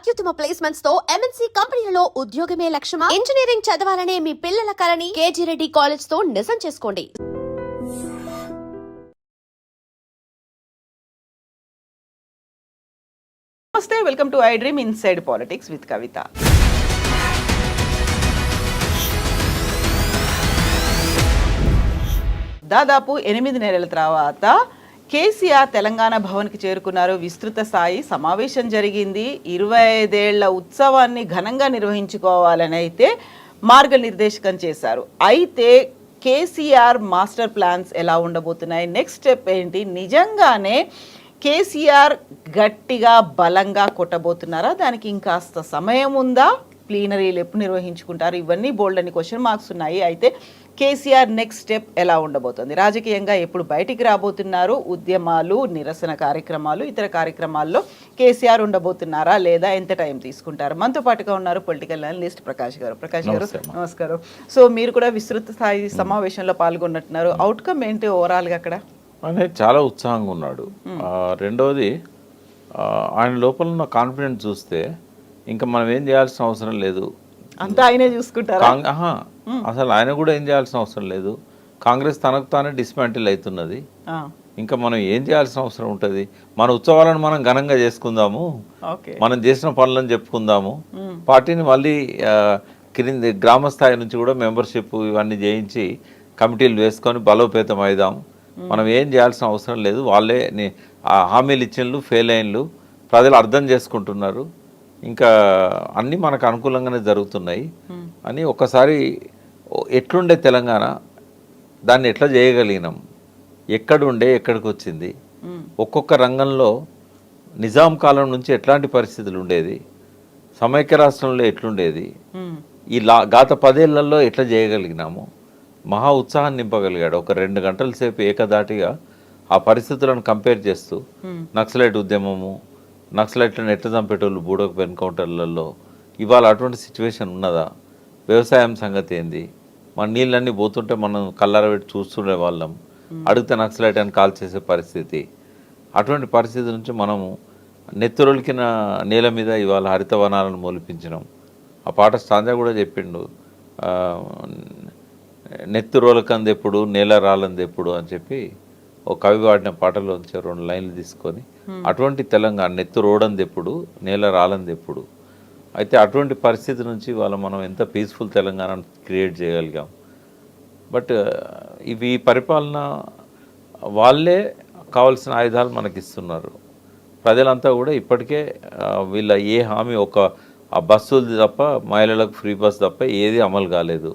అత్యుత్తమ ప్లేస్మెంట్స్ తో ఎంఎన్సీ కంపెనీలలో ఉద్యోగమే లక్ష్యమా? ఇంజనీరింగ్ చదవాలనే మీ పిల్లల కలని కేజీ రెడ్డి కాలేజ్ తో నిజం చేసుకోండి. నమస్తే, welcome to iDream inside politics with Kavitha. దాదాపు 8 నెలల తర్వాత కేసీఆర్ తెలంగాణ భవన్కి చేరుకున్నారు. విస్తృత స్థాయి సమావేశం జరిగింది. 25 ఏళ్ల ఉత్సవాన్ని ఘనంగా నిర్వహించుకోవాలని అయితే మార్గనిర్దేశకం చేశారు. అయితే కేసీఆర్ మాస్టర్ ప్లాన్స్ ఎలా ఉండబోతున్నాయి, నెక్స్ట్ స్టెప్ ఏంటి, నిజంగానే కేసీఆర్ గట్టిగా బలంగా కొట్టబోతున్నారా, దానికి ఇంకాస్త సమయం ఉందా, ప్లీనరీలు ఎప్పుడు నిర్వహించుకుంటారు, ఇవన్నీ బోల్డ్ అని క్వశ్చన్ మార్క్స్ ఉన్నాయి. అయితే కేసీఆర్ నెక్స్ట్ స్టెప్ ఎలా ఉండబోతుంది, రాజకీయంగా ఎప్పుడు బయటికి రాబోతున్నారు, ఉద్యమాలు, నిరసన కార్యక్రమాలు, ఇతర కార్యక్రమాల్లో కేసీఆర్ ఉండబోతున్నారా లేదా, ఎంత టైం తీసుకుంటారు? మనతో పాటుగా ఉన్నారు పొలిటికల్ అనలిస్ట్ ప్రకాష్ గారు. ప్రకాష్ గారు నమస్కారం. సో మీరు కూడా విస్తృత స్థాయి సమావేశంలో పాల్గొన్నట్టున్నారు. అవుట్కమ్ ఏంటి ఓవరాల్గా అక్కడ? అనేది చాలా ఉత్సాహంగా ఉన్నాడు. రెండవది, ఆయన లోపల ఉన్న కాన్ఫిడెన్స్ చూస్తే ఇంకా మనం ఏం చేయాల్సిన అవసరం లేదు, అంతా ఆయనే చూసుకుంటారు. అసలు ఆయన కూడా ఏం చేయాల్సిన అవసరం లేదు. కాంగ్రెస్ తనకు తానే డిస్మాంటిల్ అవుతున్నది. ఇంకా మనం ఏం చేయాల్సిన అవసరం ఉంటుంది? మన ఉత్సవాలను మనం ఘనంగా చేసుకుందాము, మనం చేసిన పనులను చెప్పుకుందాము, పార్టీని మళ్ళీ క్రింది గ్రామ స్థాయి నుంచి కూడా మెంబర్షిప్ ఇవన్నీ చేయించి కమిటీలు వేసుకొని బలోపేతం అయిదాం. మనం ఏం చేయాల్సిన అవసరం లేదు. వాళ్ళే హామీలు ఇచ్చినలు ఫెయిల్ అయినలు ప్రజలు అర్థం చేసుకుంటున్నారు, ఇంకా అన్నీ మనకు అనుకూలంగానే జరుగుతున్నాయి అని ఒక్కసారి ఎట్లుండే తెలంగాణ, దాన్ని ఎట్లా చేయగలిగినాం, ఎక్కడుండే ఎక్కడికి వచ్చింది, ఒక్కొక్క రంగంలో నిజాం కాలం నుంచి ఎట్లాంటి పరిస్థితులు ఉండేది, సమైక్య రాష్ట్రంలో ఎట్లుండేది, ఈ గత 10 ఏళ్లలో ఎట్లా చేయగలిగినాము, మహా ఉత్సాహాన్ని నింపగలిగాడు. ఒక 2 గంటల సేపు ఏకదాటిగా ఆ పరిస్థితులను కంపేర్ చేస్తూ నక్సలైట్ ఉద్యమము, నక్సలైట్లను ఎట్లా చంపేటోళ్ళు బూడోకు ఎన్కౌంటర్లలో, ఇవాళ అటువంటి సిచ్యువేషన్ ఉన్నదా, వ్యవసాయం సంగతి ఏంది, మన నీళ్ళన్నీ పోతుంటే మనం కళ్ళారబెట్టి చూస్తుండే వాళ్ళం, అడిగితే నక్సలైట్ అని కాల్ చేసే పరిస్థితి. అటువంటి పరిస్థితి నుంచి మనము నెత్తురొలికిన నేల మీద ఇవాళ హరితవనాలను మొలిపించినాం. ఆ పాట స్టాంజా కూడా చెప్పిండు, నెత్తురోలకంది ఎప్పుడు నేల రాలంది ఎప్పుడు అని చెప్పి ఒక కవి వాడిన పాటలోంచి 2 లైన్లు తీసుకొని, అటువంటి తెలంగాణ నెత్తు రోడంది ఎప్పుడు నేల రాలంది ఎప్పుడు. అయితే అటువంటి పరిస్థితి నుంచి వాళ్ళ మనం ఎంత పీస్ఫుల్ తెలంగాణను క్రియేట్ చేయగలిగాం. బట్ ఇవి పరిపాలన వాళ్ళే కావాల్సిన ఆయుధాలు మనకి ఇస్తున్నారు. ప్రజలంతా కూడా ఇప్పటికే వీళ్ళ ఏ హామీ, ఒక ఆ బస్సులు తప్ప, మహిళలకు ఫ్రీ బస్ తప్ప ఏది అమలు కాలేదు,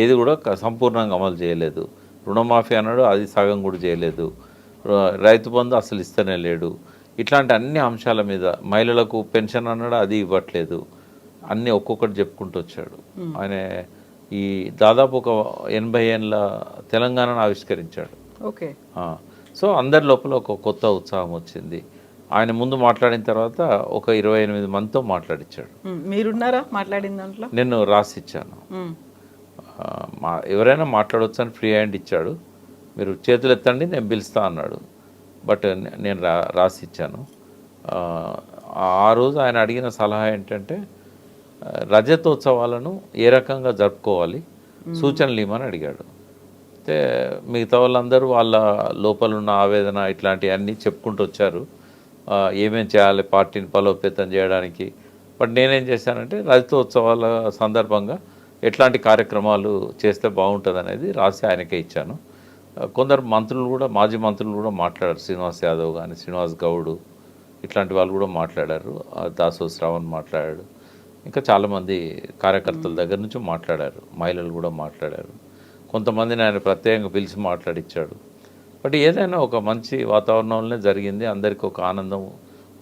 ఏది కూడా సంపూర్ణంగా అమలు చేయలేదు. రుణమాఫీ అన్నాడు, అది సగం కూడా చేయలేదు. రైతు బంధు అసలు ఇస్తూనే లేడు. ఇట్లాంటి అన్ని అంశాల మీద, మహిళలకు పెన్షన్ అన్నాడు, అది ఇవ్వట్లేదు. అన్నీ ఒక్కొక్కటి చెప్పుకుంటూ వచ్చాడు. ఆయన ఈ దాదాపు ఒక 80 ఏళ్ళ తెలంగాణను ఆవిష్కరించాడు. ఓకే. సో అందరి లోపల ఒక కొత్త ఉత్సాహం వచ్చింది. ఆయన ముందు మాట్లాడిన తర్వాత ఒక 28 మందితో మాట్లాడించాడు. మీరున్నారా మాట్లాడిన దాంట్లో? నేను రాసిచ్చాను. ఎవరైనా మాట్లాడవచ్చు అని ఫ్రీ హ్యాండ్ ఇచ్చాడు. మీరు చేతులు ఎత్తండి నేను పిలుస్తా అన్నాడు. బట్ నేను రాసిచ్చాను. ఆ రోజు ఆయన అడిగిన సలహా ఏంటంటే, రజతోత్సవాలను ఏ రకంగా జరుపుకోవాలి సూచనలు ఇవ్వమని అడిగాడు. అయితే మిగతా వాళ్ళందరూ వాళ్ళ లోపల ఉన్న ఆవేదన ఇట్లాంటివన్నీ చెప్పుకుంటూ వచ్చారు, ఏమేం చేయాలి పార్టీని బలోపేతం చేయడానికి. బట్ నేనేం చేశానంటే, రజతోత్సవాల సందర్భంగా ఎట్లాంటి కార్యక్రమాలు చేస్తే బాగుంటుంది అనేది రాసి ఆయనకే ఇచ్చాను. కొందరు మంత్రులు కూడా, మాజీ మంత్రులు కూడా మాట్లాడారు. శ్రీనివాస్ యాదవ్ కానీ, శ్రీనివాస్ గౌడ్ ఇట్లాంటి వాళ్ళు కూడా మాట్లాడారు. దాసో శ్రావణ్ మాట్లాడాడు. ఇంకా చాలామంది కార్యకర్తల దగ్గర నుంచి మాట్లాడారు. మహిళలు కూడా మాట్లాడారు. కొంతమందిని ఆయన ప్రత్యేకంగా పిలిచి మాట్లాడిచ్చాడు. బట్ ఏదైనా ఒక మంచి వాతావరణంలోనే జరిగింది. అందరికీ ఒక ఆనందం,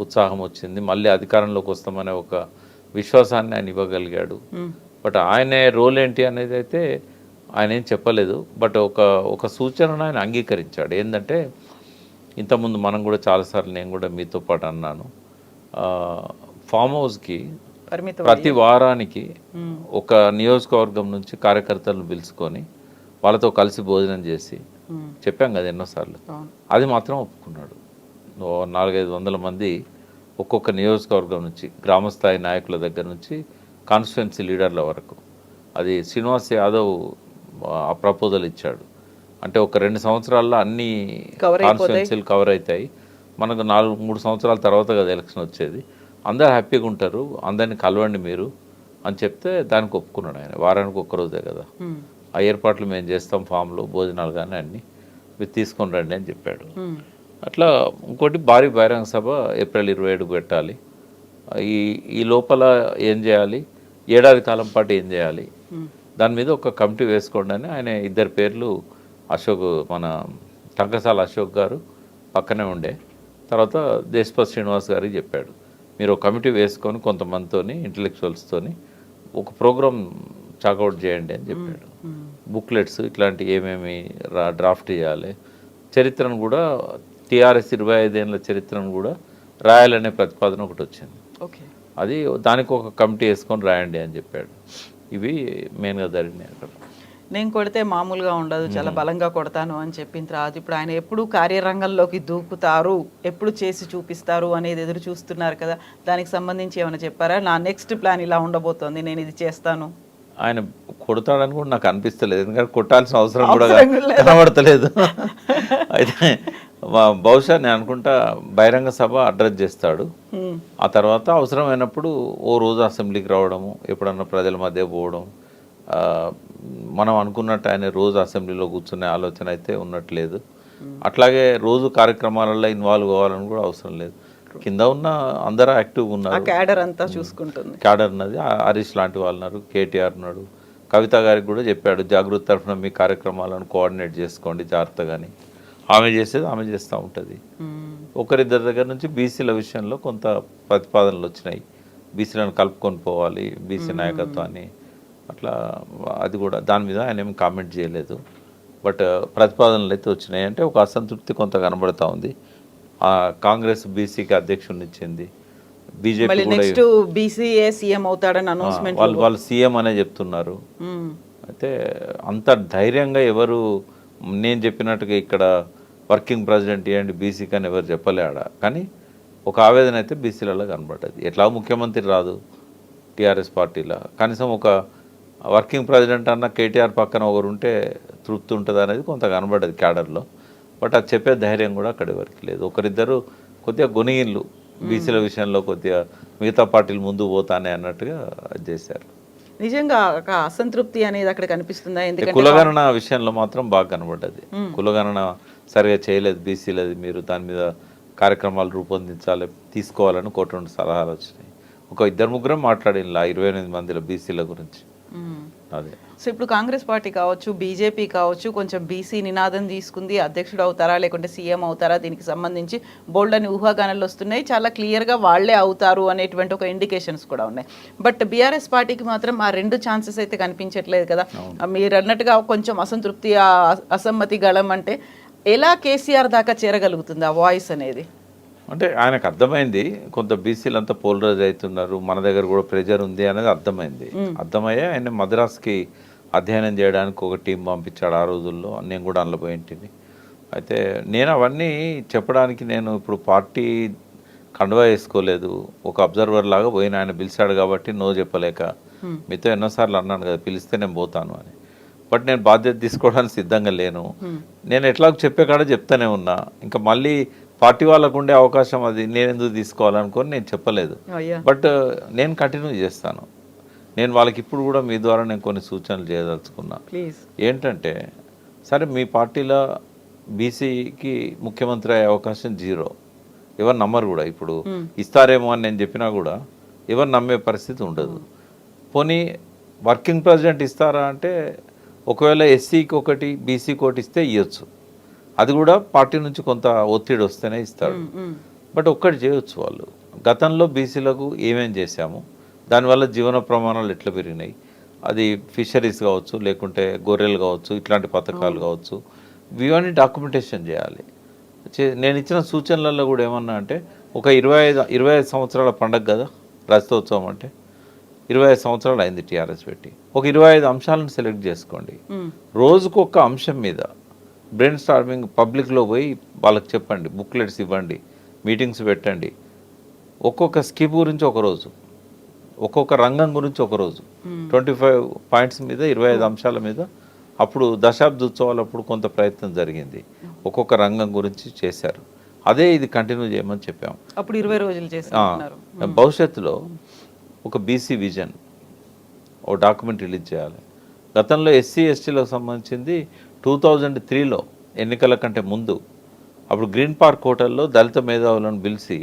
ఉత్సాహం వచ్చింది. మళ్ళీ అధికారంలోకి వస్తామనే ఒక విశ్వాసాన్ని ఆయన ఇవ్వగలిగాడు. బట్ ఆయన రోల్ ఏంటి అనేది అయితే ఆయన ఏం చెప్పలేదు. బట్ ఒక సూచనను ఆయన అంగీకరించాడు. ఏంటంటే, ఇంతకుముందు మనం కూడా చాలాసార్లు, నేను కూడా మీతో పాటు అన్నాను, ఫామ్ హౌస్కి ప్రతి వారానికి ఒక నియోజకవర్గం నుంచి కార్యకర్తలను పిలుచుకొని వాళ్ళతో కలిసి భోజనం చేసి చెప్పాం కదా ఎన్నోసార్లు, అది మాత్రం ఒప్పుకున్నాడు. 400-500 మంది ఒక్కొక్క నియోజకవర్గం నుంచి గ్రామస్థాయి నాయకుల దగ్గర నుంచి కాన్స్టిట్యున్సీ లీడర్ల వరకు. అది శ్రీనివాస్ యాదవ్ ఆ ప్రపోజల్ ఇచ్చాడు. అంటే ఒక 2 సంవత్సరాల్లో అన్ని కాన్స్టిట్యున్సీలు కవర్ అవుతాయి. మనకు 3 సంవత్సరాల తర్వాత కదా ఎలక్షన్ వచ్చేది, అందరు హ్యాపీగా ఉంటారు, అందరినీ కలవండి మీరు అని చెప్తే దానికి ఒప్పుకున్నాడు ఆయన. వారానికి ఒక్కరోజే కదా, ఆ ఏర్పాట్లు మేము చేస్తాం, ఫామ్లో భోజనాలు కానీ అన్నీ మీరు తీసుకొని రండి అని చెప్పాడు. అట్లా ఇంకోటి భారీ బహిరంగ సభ ఏప్రిల్ 27 పెట్టాలి. ఈ లోపల ఏం చేయాలి, ఏడాది కాలం పాటు ఏం చేయాలి, దాని మీద ఒక కమిటీ వేసుకోండి అని ఆయన 2 పేర్లు, అశోక్ మన టంకసాల అశోక్ గారు పక్కనే ఉండే, తర్వాత దేశపతి శ్రీనివాస్ గారికి చెప్పాడు, మీరు ఒక కమిటీ వేసుకొని కొంతమందితోని ఇంటలెక్చువల్స్తోని ఒక ప్రోగ్రామ్ చాకౌట్ చేయండి అని చెప్పాడు. బుక్లెట్స్ ఇట్లాంటి ఏమేమి డ్రాఫ్ట్ చేయాలి, చరిత్రను కూడా టీఆర్ఎస్ 25 ఏళ్ళ చరిత్రను కూడా రాయాలనే ప్రతిపాదన ఒకటి వచ్చింది. ఓకే, అది దానికి ఒక కమిటీ వేసుకొని రాయండి అని చెప్పాడు. ఇవి మెయిన్గా జరిగినాయి అక్కడ. నేను కొడితే మామూలుగా ఉండదు, చాలా బలంగా కొడతాను అని చెప్పిన తర్వాత ఇప్పుడు ఆయన ఎప్పుడు కార్యరంగంలోకి దూకుతారు, ఎప్పుడు చేసి చూపిస్తారు అనేది ఎదురు చూస్తున్నారు కదా, దానికి సంబంధించి ఏమైనా చెప్పారా? నా నెక్స్ట్ ప్లాన్ ఇలా ఉండబోతోంది, నేను ఇది చేస్తాను. ఆయన కొడతాడని కూడా నాకు అనిపిస్తలేదు, ఎందుకంటే కొట్టాల్సిన అవసరం కూడా కనబడతలేదు. అయితే బహుశా నేను అనుకుంటా బహిరంగ సభ అడ్రస్ చేస్తాడు. ఆ తర్వాత అవసరమైనప్పుడు ఓ రోజు అసెంబ్లీకి రావడము, ఎప్పుడన్నా ప్రజల మధ్య పోవడం. మనం అనుకున్నట్టు ఆయన రోజు అసెంబ్లీలో కూర్చునే ఆలోచన అయితే ఉన్నట్లేదు. అట్లాగే రోజు కార్యక్రమాలలో ఇన్వాల్వ్ అవ్వాలని కూడా అవసరం లేదు. కింద ఉన్న అందరూ యాక్టివ్గా ఉన్నారు, క్యాడర్ అంతా చూసుకుంటుంది. క్యాడర్ ఉన్నది, హరీష్ లాంటి వాళ్ళు ఉన్నారు, కేటీఆర్ ఉన్నాడు. కవిత గారికి కూడా చెప్పాడు, జాగృతి తరఫున మీ కార్యక్రమాలను కోఆర్డినేట్ చేసుకోండి జాగ్రత్తగాని. ఆమె చేసేది ఆమె చేస్తూ ఉంటుంది. ఒకరిద్దరి దగ్గర నుంచి బీసీల విషయంలో కొంత ప్రతిపాదనలు వచ్చినాయి, బీసీలను కలుపుకొని పోవాలి బీసీ నాయకత్వాన్ని, అట్లా అది కూడా దాని మీద ఆయన ఏమి కామెంట్ చేయలేదు. బట్ ప్రతిపాదనలు అయితే వచ్చినాయి. అంటే ఒక అసంతృప్తి కొంత కనబడతా ఉంది. కాంగ్రెస్ బీసీకి అధ్యక్షుడిని ఇచ్చింది, బీజేపీ నెక్స్ట్ బీసీఏ సీఎం అవుతాడని అనౌన్స్మెంట్ వాళ్ళు సీఎం అనే చెప్తున్నారు. అయితే అంత ధైర్యంగా ఎవరు నేను చెప్పినట్టుగా ఇక్కడ వర్కింగ్ ప్రెసిడెంట్ ఇవ్వండి బీసీకి అని ఎవరు చెప్పలేడా, కానీ ఒక ఆవేదన అయితే బీసీలలో కనబడ్డది. ఎట్లా ముఖ్యమంత్రి రాదు టీఆర్ఎస్ పార్టీలో, కనీసం ఒక వర్కింగ్ ప్రెసిడెంట్ అన్న కేటీఆర్ పక్కన ఒకరు ఉంటే తృప్తి ఉంటుంది అనేది కొంత కనబడ్డది క్యాడర్లో. బట్ అది చెప్పే ధైర్యం కూడా అక్కడి వరకు లేదు. ఒకరిద్దరు కొద్దిగా గొనిగిన్లు బీసీల విషయంలో కొద్దిగా మిగతా పార్టీలు ముందు పోతానే అన్నట్టుగా చేశారు. నిజంగా ఒక అసంతృప్తి అనేది అక్కడ కనిపిస్తుందా? ఎందుకంటే కులగణన విషయంలో మాత్రం బాగా కనబడ్డది. కులగణన సరిగా చేయలేదు బీసీలది, మీరు దాని మీద కార్యక్రమాలు రూపొందించాలి తీసుకోవాలని 1 2 సలహాలు వచ్చినాయి. ఒక 2-3 మాట్లాడిన 28 మందిలో బీసీల గురించి. అదే సో ఇప్పుడు కాంగ్రెస్ పార్టీ కావచ్చు, బీజేపీ కావచ్చు, కొంచెం బీసీ నినాదం తీసుకుంది, అధ్యక్షుడు అవుతారా లేకుంటే సీఎం అవుతారా, దీనికి సంబంధించి బోల్డ్ అని ఊహాగానాలు వస్తున్నాయి. చాలా క్లియర్గా వాళ్లే అవుతారు అనేటువంటి ఒక ఇండికేషన్స్ కూడా ఉన్నాయి. బట్ బీఆర్ఎస్ పార్టీకి మాత్రం ఆ 2 ఛాన్సెస్ అయితే కనిపించట్లేదు కదా. మీరు అన్నట్టుగా కొంచెం అసంతృప్తి, అసమ్మతి గళం అంటే ఎలా కేసీఆర్ దాకా చేరగలుగుతుంది ఆ వాయిస్ అనేది? అంటే ఆయనకు అర్థమైంది కొంత బీసీలు అంతా పోలరైజ్ అవుతున్నారు, మన దగ్గర కూడా ప్రెజర్ ఉంది అనేది అర్థమైంది. అర్థమయ్యే ఆయన మద్రాస్కి అధ్యయనం చేయడానికి ఒక టీం పంపించాడు ఆ రోజుల్లో, నేను కూడా అందులో పోయింటిని. అయితే నేను అవన్నీ చెప్పడానికి నేను ఇప్పుడు పార్టీ కండువా వేసుకోలేదు, ఒక అబ్జర్వర్ లాగా పోయిన. ఆయన పిలిచాడు కాబట్టి నో చెప్పలేక, మీతో ఎన్నోసార్లు అన్నాను కదా పిలిస్తే నేను పోతాను అని. బట్ నేను బాధ్యత తీసుకోవడానికి సిద్ధంగా లేను. నేను ఎట్లా చెప్పే కాడ చెప్తానే ఉన్నా, ఇంకా మళ్ళీ పార్టీ వాళ్ళకు ఉండే అవకాశం అది నేను ఎందుకు తీసుకోవాలనుకొని నేను చెప్పలేదు. బట్ నేను కంటిన్యూ చేస్తాను. నేను వాళ్ళకి ఇప్పుడు కూడా మీ ద్వారా నేను కొన్ని సూచనలు చేయదలుచుకున్నా. ఏంటంటే సరే మీ పార్టీలో బీసీకి ముఖ్యమంత్రి అయ్యే అవకాశం 0, ఎవరు నమ్మరు కూడా. ఇప్పుడు ఇస్తారేమో అని నేను చెప్పినా కూడా ఎవరు నమ్మే పరిస్థితి ఉండదు. పోనీ వర్కింగ్ ప్రెసిడెంట్ ఇస్తారా అంటే ఒకవేళ ఎస్సీకి ఒకటి బీసీకి ఒకటి ఇస్తే ఇవ్వచ్చు, అది కూడా పార్టీ నుంచి కొంత ఒత్తిడి వస్తేనే ఇస్తాడు. బట్ ఒక్కటి చేయొచ్చు వాళ్ళు, గతంలో బీసీలకు ఏమేం చేశాము, దానివల్ల జీవన ప్రమాణాలు ఎట్లా పెరిగినాయి, అది ఫిషరీస్ కావచ్చు లేకుంటే గొర్రెలు కావచ్చు, ఇట్లాంటి పథకాలు కావచ్చు, ఇవన్నీ డాక్యుమెంటేషన్ చేయాలి. నేను ఇచ్చిన సూచనలలో కూడా ఏమన్నా అంటే ఒక 25 సంవత్సరాల పండగ కదా రజతోత్సవం అంటే, 25 సంవత్సరాలు అయింది టీఆర్ఎస్ పెట్టి, ఒక 25 అంశాలను సెలెక్ట్ చేసుకోండి. రోజుకు ఒక అంశం మీద బ్రెయిన్ స్టార్మింగ్ పబ్లిక్లో పోయి వాళ్ళకి చెప్పండి, బుక్లెట్స్ ఇవ్వండి, మీటింగ్స్ పెట్టండి. ఒక్కొక్క స్కీమ్ గురించి ఒక రోజు, ఒక్కొక్క రంగం గురించి ఒక రోజు, 25 పాయింట్స్ మీద 25 అంశాల మీద అప్పుడు దశాబ్ద ఉత్సవాలు అప్పుడు కొంత ప్రయత్నం జరిగింది. ఒక్కొక్క రంగం గురించి చేశారు. అదే ఇది కంటిన్యూ చేయమని చెప్పాము. అప్పుడు 20 రోజులు చేస్తున్నారు. భవిష్యత్తులో ఒక బీసీ విజన్ ఓ డాక్యుమెంట్ రిలీజ్ చేయాలి. గతంలో ఎస్సీ ఎస్టీలకు సంబంధించింది 2003లో ఎన్నికల కంటే ముందు అప్పుడు గ్రీన్ పార్క్ హోటల్లో దళిత మేధావులను పిలిచి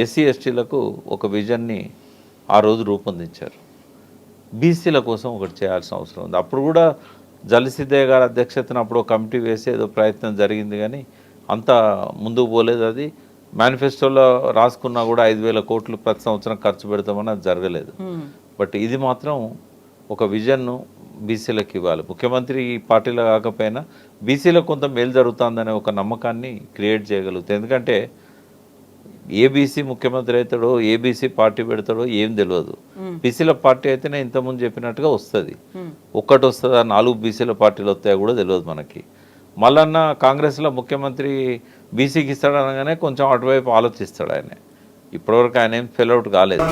ఎస్సీ ఎస్టీలకు ఒక విజన్ని ఆ రోజు రూపొందించారు. బీసీల కోసం ఒకటి చేయాల్సిన అవసరం ఉంది. అప్పుడు కూడా జలసిద్ధయ్య గారి అధ్యక్షతన అప్పుడు ఒక కమిటీ వేసి ఏదో ప్రయత్నం జరిగింది, కానీ అంత ముందుకు పోలేదు. అది మేనిఫెస్టోలో రాసుకున్నా కూడా 5,000 కోట్లు ప్రతి సంవత్సరం ఖర్చు పెడతామని అది జరగలేదు. బట్ ఇది మాత్రం ఒక విజన్ను బీసీలకు ఇవ్వాలి. ముఖ్యమంత్రి ఈ పార్టీలో కాకపోయినా బీసీలకు కొంత మేలు జరుగుతుందనే ఒక నమ్మకాన్ని క్రియేట్ చేయగలుగుతాయి. ఎందుకంటే ఏ బీసీ ముఖ్యమంత్రి అవుతాడో, ఏ బీసీ పార్టీ పెడతాడో ఏం తెలియదు. బీసీల పార్టీ అయితేనే ఇంతకుముందు చెప్పినట్టుగా వస్తుంది, ఒక్కటి వస్తుందా 4 బీసీల పార్టీలు వస్తాయో కూడా తెలియదు మనకి. మళ్ళన్న కాంగ్రెస్లో ముఖ్యమంత్రి బీసీకి ఇస్తాడు అనగానే కొంచెం అటువైపు ఆలోచిస్తాడు ఆయన. ఇప్పటివరకు ఆయన ఏం ఫెయిల్ అవుట్ కాలేదు.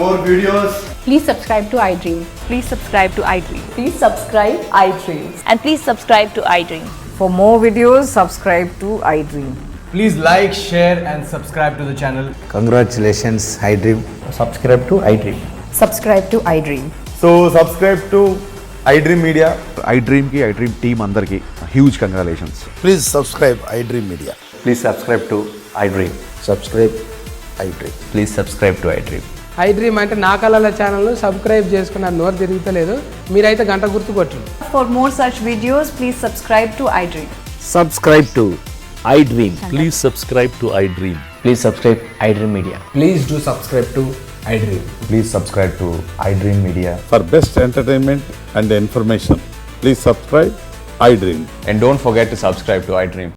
Please subscribe to iDream. Please subscribe to iDream. Please subscribe iDream. And please subscribe to iDream. For more videos, subscribe to iDream. Please like, share and subscribe to the channel. Congratulations, iDream. Subscribe to iDream. Subscribe to iDream. So subscribe to iDream Media. iDream ki iDream team అందరికి huge congratulations. Please subscribe iDream Media. Please subscribe to iDream. Subscribe iDream. Please subscribe to iDream. iDream అంటే నా కళల ఛానల్ను subscribe చేసుకున్న నోరు తిరుగుతలేదు, మీరైతే గంట గుర్తు కొట్టండి. For more such videos, please subscribe to iDream. Subscribe to iDream. Please subscribe to iDream. Please subscribe iDream Media. Please do subscribe to iDream. Please subscribe to iDream Media. For best entertainment and information, please subscribe iDream. And don't forget to subscribe to iDream.